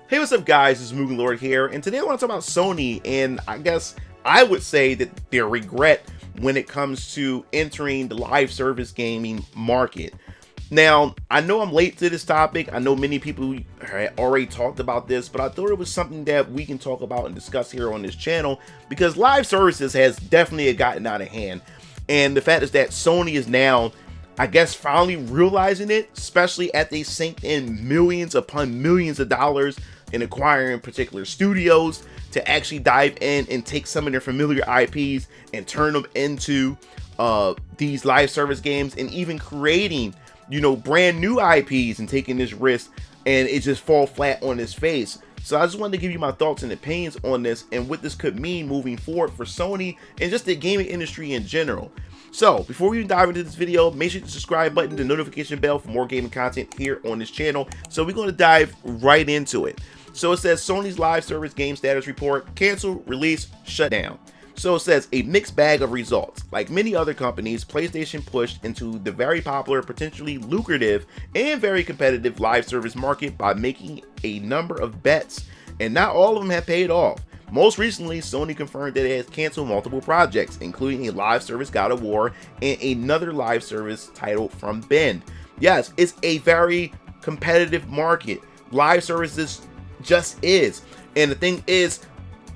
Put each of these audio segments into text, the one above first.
Hey, what's up guys, it's Mugen Lord here, and today I want to talk about Sony, and I guess I would say that their regret when it comes to entering the live service gaming market. Now, I know I'm late to this topic, I know many people already talked about this, but I thought it was something that we can talk about and discuss here on this channel, because live services has definitely gotten out of hand, and the fact is that Sony is now, I guess, finally realizing it, especially as they sink in millions upon millions of dollars in acquiring particular studios to actually dive in and take some of their familiar IPs and turn them into these live service games, and even creating, you know, brand new IPs and taking this risk, and it just fall flat on its face. So I just wanted to give you my thoughts and opinions on this and what this could mean moving forward for Sony and just the gaming industry in general. So before we dive into this video, make sure to subscribe button, the notification bell for more gaming content here on this channel. So we're going to dive right into it. So it says Sony's live service game status report: cancel, release, shut down. So it says a mixed bag of results. Like many other companies, PlayStation pushed into the very popular, potentially lucrative, and very competitive live service market by making a number of bets, and not all of them have paid off. Most recently, Sony confirmed that it has canceled multiple projects, including a live service God of War and another live service title from Bend. Yes, it's a very competitive market. Live services just is. And the thing is,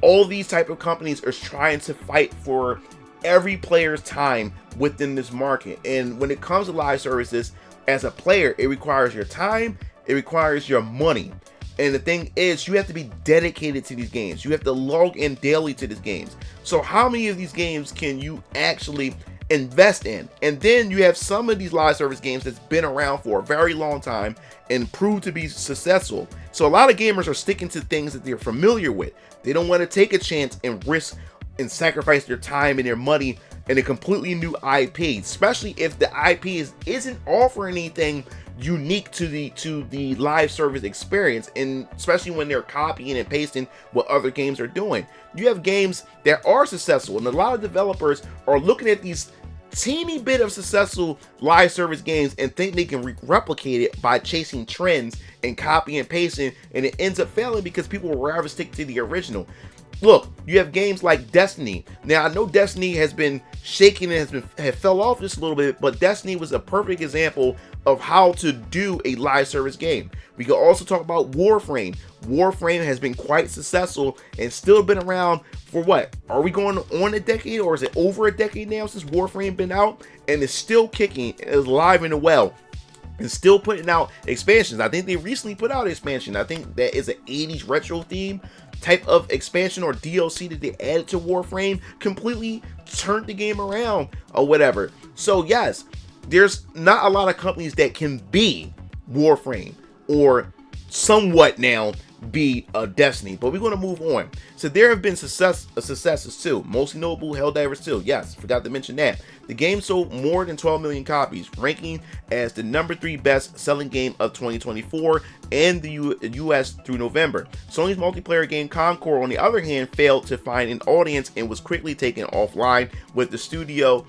all these type of companies are trying to fight for every player's time within this market. And when it comes to live services, as a player, it requires your time, it requires your money. And the thing is, you have to be dedicated to these games. You have to log in daily to these games. So how many of these games can you actually invest in? And then you have some of these live service games that's been around for a very long time and proved to be successful. So a lot of gamers are sticking to things that they're familiar with. They don't want to take a chance and risk and sacrifice their time and their money in a completely new IP, especially if the IP isn't offering anything unique to the live service experience, and especially when they're copying and pasting what other games are doing. You have games that are successful, and a lot of developers are looking at these teeny bit of successful live service games and think they can replicate it by chasing trends and copy and pasting, and it ends up failing because people will rather stick to the original. Look, you have games like Destiny. Now, I know Destiny has been shaking and has fell off just a little bit, but Destiny was a perfect example of how to do a live service game. We could also talk about Warframe. Warframe has been quite successful and still been around for what? Are we going on a decade, or is it over a decade now since Warframe been out? And it's still kicking, is alive and well, and still putting out expansions. I think they recently put out an expansion. I think that is an 80s retro theme type of expansion or DLC that they added to Warframe, completely turned the game around or whatever. So yes, there's not a lot of companies that can be Warframe or somewhat now be a Destiny, but we're going to move on. So there have been successes too, mostly notable Helldivers 2. Yes, forgot to mention that. The game sold more than 12 million copies, ranking as the #3 best selling game of 2024 in the US through November. Sony's multiplayer game Concord, on the other hand, failed to find an audience and was quickly taken offline with the studio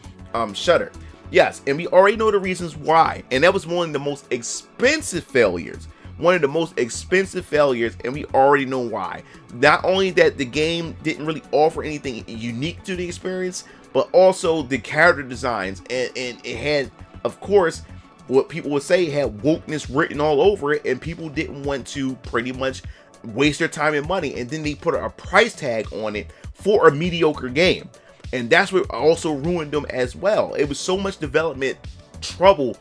shutter. Yes, and we already know the reasons why, and that was one of the most expensive failures. One of the most expensive failures, and we already know why. Not only that the game didn't really offer anything unique to the experience, but also the character designs, and it had, of course, what people would say had wokeness written all over it, and people didn't want to pretty much waste their time and money, and then they put a price tag on it for a mediocre game, and that's what also ruined them as well. It was so much development trouble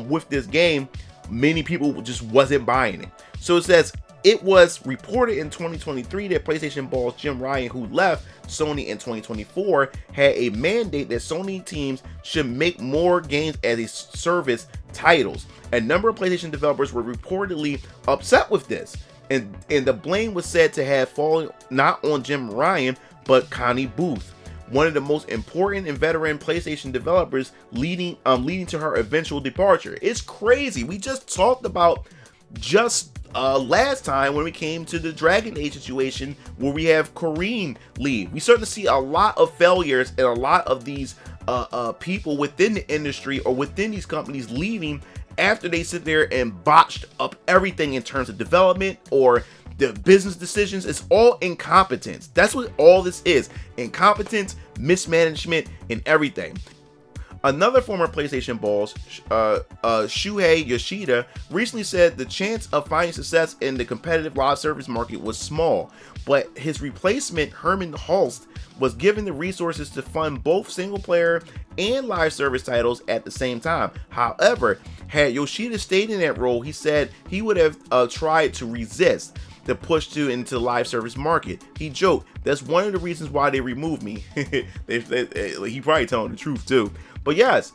with this game, many people just wasn't buying it. So it says it was reported in 2023 that PlayStation boss Jim Ryan, who left Sony in 2024, had a mandate that Sony teams should make more games as a service titles. A number of PlayStation developers were reportedly upset with this, and the blame was said to have fallen not on Jim Ryan but Connie Booth, one of the most important and veteran PlayStation developers, leading to her eventual departure. It's crazy. We just talked about last time when we came to the Dragon Age situation where we have Corrine leave. We start to see a lot of failures and a lot of these people within the industry or within these companies leaving after they sit there and botched up everything in terms of development or the business decisions. It's all incompetence. That's what all this is. Incompetence, mismanagement, and everything. Another former PlayStation boss, Shuhei Yoshida, recently said the chance of finding success in the competitive live service market was small, but his replacement, Herman Hulst, was given the resources to fund both single-player and live service titles at the same time. However, had Yoshida stayed in that role, he said he would have tried to resist the push into the live service market. He joked, "That's one of the reasons why they removed me." He probably telling the truth too. But yes,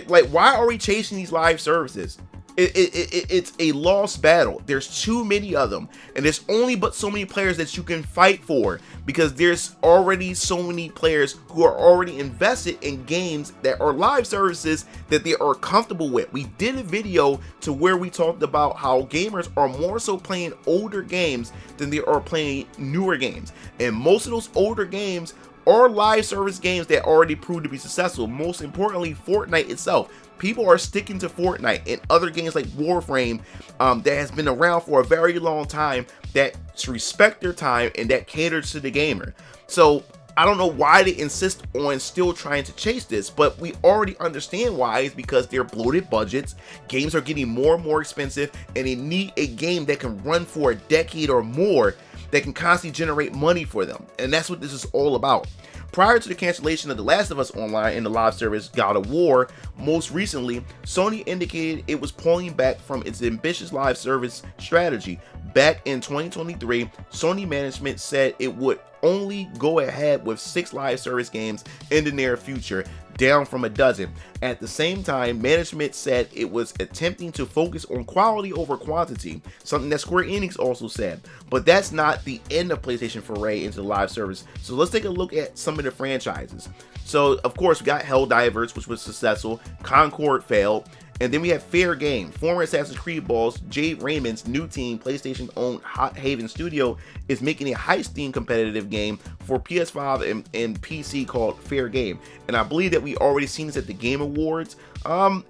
like, why are we chasing these live services? It's a lost battle. There's too many of them, and there's only but so many players that you can fight for, because there's already so many players who are already invested in games that are live services that they are comfortable with. We did a video to where we talked about how gamers are more so playing older games than they are playing newer games, and most of those older games are live service games that already proved to be successful. Most importantly, Fortnite itself. People are sticking to Fortnite and other games like Warframe that has been around for a very long time, that respect their time and that caters to the gamer. So I don't know why they insist on still trying to chase this, but we already understand why. It's because they're bloated budgets, games are getting more and more expensive, and they need a game that can run for a decade or more, that can constantly generate money for them. And that's what this is all about. Prior to the cancellation of The Last of Us Online and the live service God of War, most recently, Sony indicated it was pulling back from its ambitious live service strategy. Back in 2023, Sony management said it would only go ahead with 6 live service games in the near future, down from a dozen. At the same time, management said it was attempting to focus on quality over quantity, something that Square Enix also said. But that's not the end of PlayStation foray into the live service. So let's take a look at some of the franchises. So of course we got Helldivers, which was successful. Concord failed. And then we have Fair Game. Former Assassin's Creed boss Jade Raymond's new team, PlayStation-owned Hot Haven Studio, is making a heist-themed competitive game for PS5 and PC called Fair Game. And I believe that we already seen this at the Game Awards.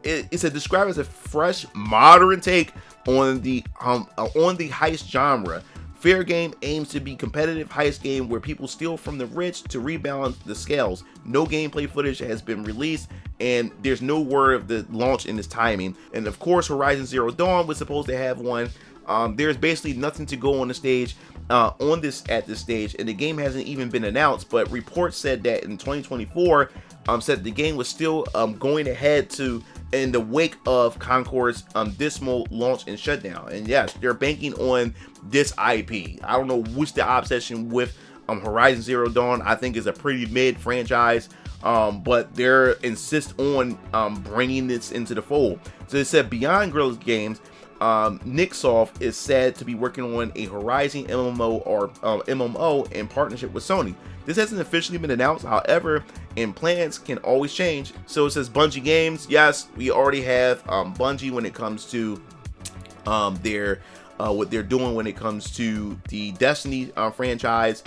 It's described as a fresh, modern take on the heist genre. Fair Game aims to be a competitive heist game where people steal from the rich to rebalance the scales. No gameplay footage has been released, and there's no word of the launch in this timing. And of course, Horizon Zero Dawn was supposed to have one. There's basically nothing to go on the stage at this stage, and the game hasn't even been announced. But reports said that in 2024, said the game was still going ahead in the wake of Concord's dismal launch and shutdown. And yes, they're banking on this IP. I don't know what's the obsession with Horizon Zero Dawn. I think is a pretty mid franchise, but they're insist on bringing this into the fold. So they said beyond Guerrilla Games, Nicksoft is said to be working on a Horizon MMO in partnership with Sony. This hasn't officially been announced, however, and plans can always change. So it says Bungie Games. Yes, we already have Bungie when it comes to what they're doing when it comes to the Destiny franchise.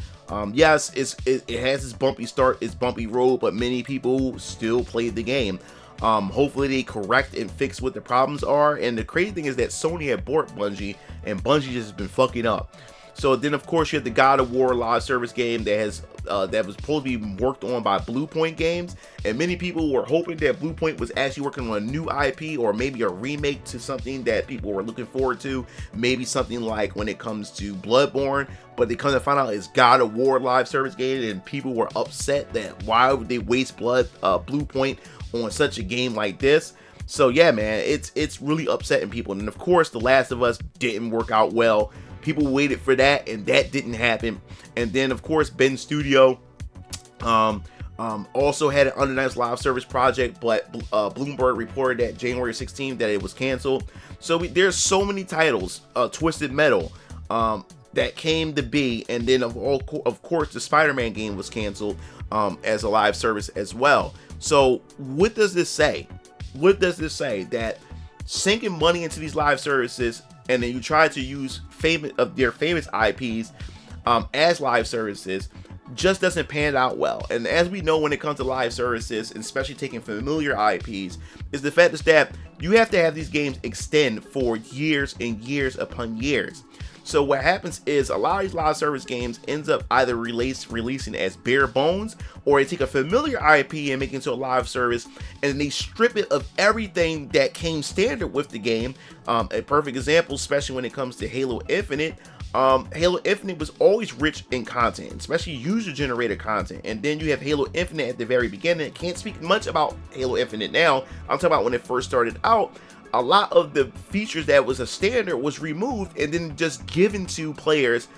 Yes, it has its bumpy start, its bumpy road, but many people still play the game. Hopefully they correct and fix what the problems are. And the crazy thing is that Sony had bought Bungie, and Bungie just has been fucking up. So then, of course, you have the God of War live service game that was supposed to be worked on by Bluepoint Games, and many people were hoping that Bluepoint was actually working on a new IP or maybe a remake to something that people were looking forward to, maybe something like when it comes to Bloodborne. But they come to find out it's God of War live service game, and people were upset that why would they waste Bluepoint on such a game like this. So yeah, man, it's really upsetting people. And of course, The Last of Us didn't work out well. People waited for that, and that didn't happen. And then, of course, Ben Studio also had an unannounced live service project, but Bloomberg reported that January 16th that it was canceled. So there's so many titles, Twisted Metal, that came to be, and then of course the Spider-Man game was canceled as a live service as well. So what does this say? What does this say? That sinking money into these live services, and then you try to use their famous IPs as live services, just doesn't pan out well. And as we know, when it comes to live services, and especially taking familiar IPs, is the fact is that you have to have these games extend for years and years upon years. So what happens is a lot of these live service games ends up either releasing as bare bones, or they take a familiar IP and make it into a live service, and they strip it of everything that came standard with the game. A perfect example, especially when it comes to Halo Infinite. Halo Infinite was always rich in content, especially user-generated content. And then you have Halo Infinite at the very beginning. I can't speak much about Halo Infinite now. I'm talking about when it first started out. A lot of the features that was a standard was removed and then just given to players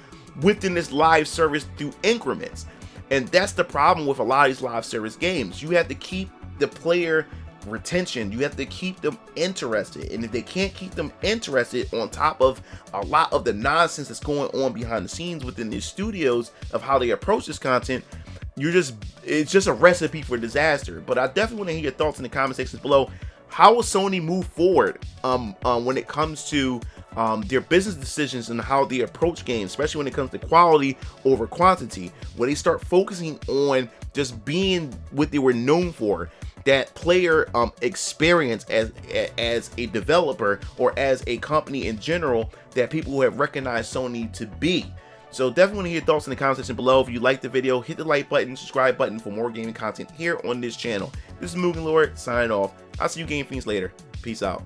within this live service through increments. And that's the problem with a lot of these live service games. You have to keep the player retention. You have to keep them interested, and if they can't keep them interested, on top of a lot of the nonsense that's going on behind the scenes within these studios of how they approach this content, it's just a recipe for disaster. But I definitely want to hear your thoughts in the comment sections below. How will Sony move forward when it comes to their business decisions and how they approach games, especially when it comes to quality over quantity? When they start focusing on just being what they were known for, that player experience as a developer or as a company in general, that people who have recognized Sony to be. So definitely want to hear your thoughts in the comment section below. If you liked the video, hit the like button, subscribe button for more gaming content here on this channel. This is Moving Lord signing off. I'll see you game fiends later. Peace out.